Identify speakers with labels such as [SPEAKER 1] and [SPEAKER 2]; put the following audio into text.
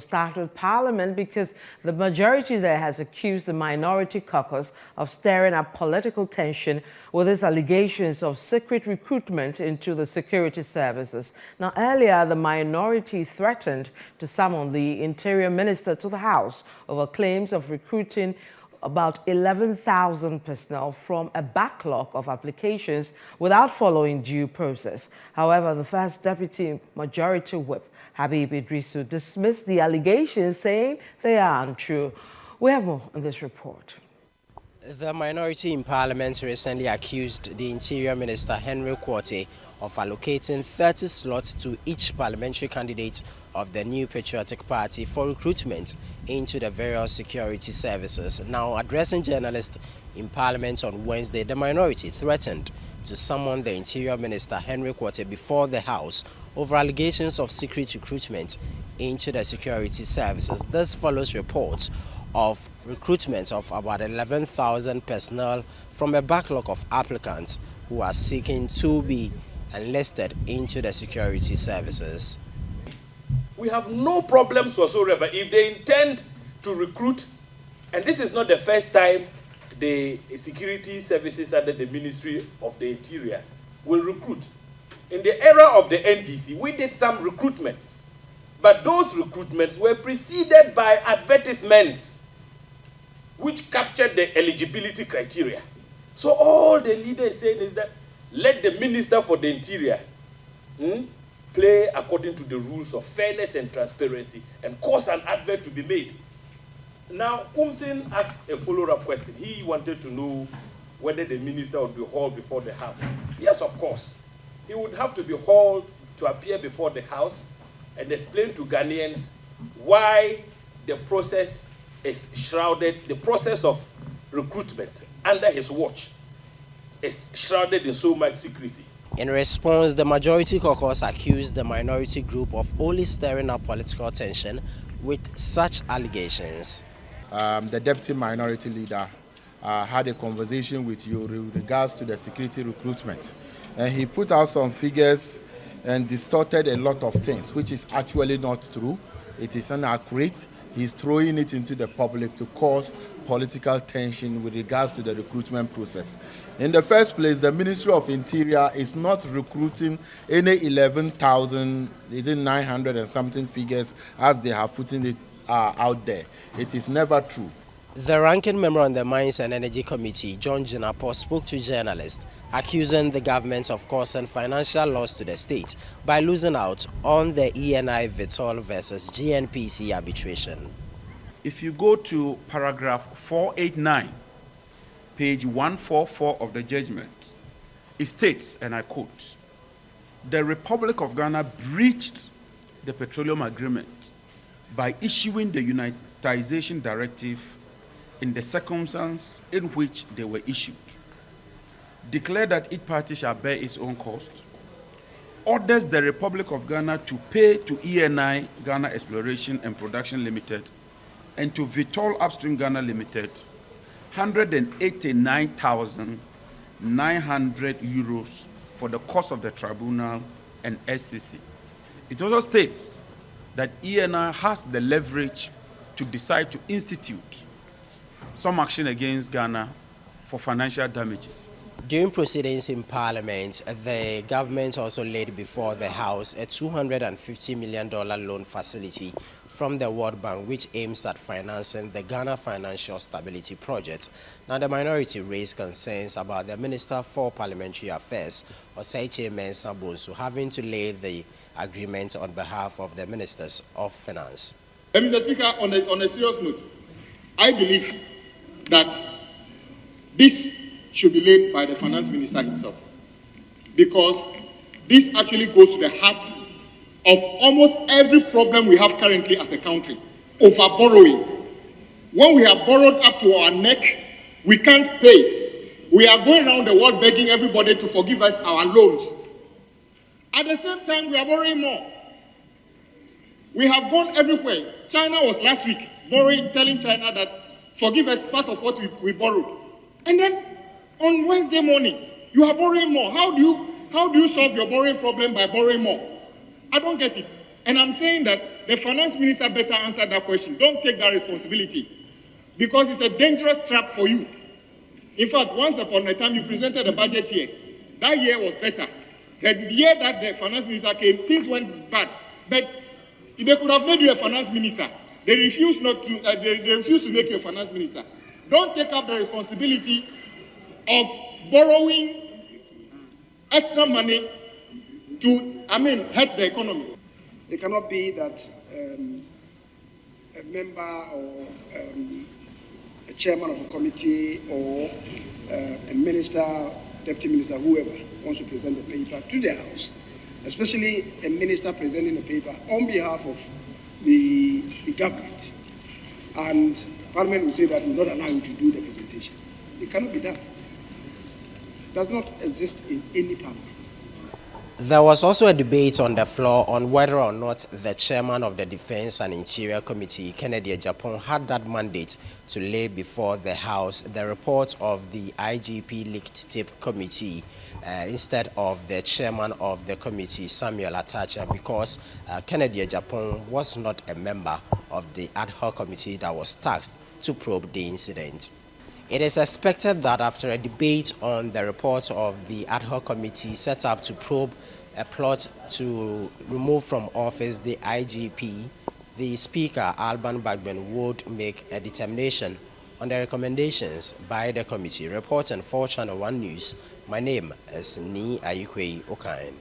[SPEAKER 1] start with Parliament because the majority there has accused the minority caucus of stirring up political tension with its allegations of secret recruitment into the security services. Now, earlier, the minority threatened to summon the Interior Minister to the House over claims of recruiting about 11,000 personnel from a backlog of applications without following due process. However, the First Deputy Majority Whip, Habib Idrisu, dismissed the allegations, saying they are untrue. We have more in this report.
[SPEAKER 2] The minority in Parliament recently accused the Interior Minister Henry Quartey of allocating 30 slots to each parliamentary candidate of the New Patriotic Party for recruitment into the various security services. Now, addressing journalists in Parliament on Wednesday, the minority threatened to summon the Interior Minister Henry Quartey before the House over allegations of secret recruitment into the security services. This follows reports of recruitment of about 11,000 personnel from a backlog of applicants who are seeking to be enlisted into the security services.
[SPEAKER 3] We have no problems whatsoever if they intend to recruit, and this is not the first time the security services under the Ministry of the Interior will recruit. In the era of the NDC, we did some recruitments, but those recruitments were preceded by advertisements which captured the eligibility criteria. So all the leader is saying is that let the Minister for the Interior play according to the rules of fairness and transparency and cause an advert to be made. Now, Kumsin asked a follow-up question. He wanted to know whether the minister would be hauled before the House. Yes, of course. He would have to be hauled to appear before the House and explain to Ghanaians why the process is shrouded, the process of recruitment under his watch is shrouded in so much secrecy.
[SPEAKER 2] In response, the majority caucus accused the minority group of only stirring up political tension with such allegations.
[SPEAKER 4] The deputy minority leader had a conversation with you with regards to the security recruitment. And he put out some figures and distorted a lot of things, which is actually not true. It is inaccurate. He's throwing it into the public to cause political tension with regards to the recruitment process. In the first place, the Ministry of Interior is not recruiting any 11,000, is it 900 and something figures as they have put it out there. It is never true.
[SPEAKER 2] The ranking member on the Mines and Energy Committee, John Jinapo, spoke to journalists, accusing the government of causing financial loss to the state by losing out on the ENI Vitol versus GNPC arbitration.
[SPEAKER 5] If you go to paragraph 489, page 144 of the judgment, it states, and I quote, "The Republic of Ghana breached the petroleum agreement by issuing the unitization directive in the circumstance in which they were issued, declare that each party shall bear its own cost, orders the Republic of Ghana to pay to ENI Ghana Exploration and Production Limited and to Vitol Upstream Ghana Limited 189,900 euros for the cost of the tribunal and SCC. It also states that ENI has the leverage to decide to institute some action against Ghana for financial damages.
[SPEAKER 2] During proceedings in Parliament, the government also laid before the House a $250 million loan facility from the World Bank, which aims at financing the Ghana Financial Stability Project. Now, the minority raised concerns about the Minister for Parliamentary Affairs, Oseiche Mensah Bonsu, having to lay the agreement on behalf of the Ministers of Finance.
[SPEAKER 6] Mr. Speaker, on a serious note, I believe that this should be laid by the finance minister himself, because this actually goes to the heart of almost every problem we have currently as a country: over borrowing. When we have borrowed up to our neck, we can't pay. We are going around the world begging everybody to forgive us our loans. At the same time, we are borrowing more. We have gone everywhere. China was last week borrowing, telling China that forgive us part of what we borrowed. And then on Wednesday morning, you are borrowing more. How do you solve your borrowing problem by borrowing more? I don't get it. And I'm saying that the finance minister better answer that question. Don't take that responsibility, because it's a dangerous trap for you. In fact, once upon a time, you presented a budget here. That year was better. The year that the finance minister came, things went bad. But they could have made you a finance minister. They refused not to. They refused to make you a finance minister. Don't take up the responsibility of borrowing extra money to, hurt the economy.
[SPEAKER 7] It cannot be that a member or a chairman of a committee or a minister, deputy minister, whoever wants to present a paper to the House, especially a minister presenting a paper on behalf of the government, and Parliament will say that we will not allow you to do the presentation. It cannot be done. It does not exist in any parliament.
[SPEAKER 2] There was also a debate on the floor on whether or not the chairman of the Defense and Interior Committee, Kennedy Ejapong, had that mandate to lay before the House the report of the IGP leaked tape committee instead of the chairman of the committee, Samuel Atacha, because Kennedy Ejapong was not a member of the ad hoc committee that was tasked to probe the incident. It is expected that after a debate on the report of the ad hoc committee set up to probe a plot to remove from office the IGP, the Speaker, Alban Bagbin, would make a determination on the recommendations by the committee. Reporting for ChannelOne News, my name is Ni Ayikwe Okain.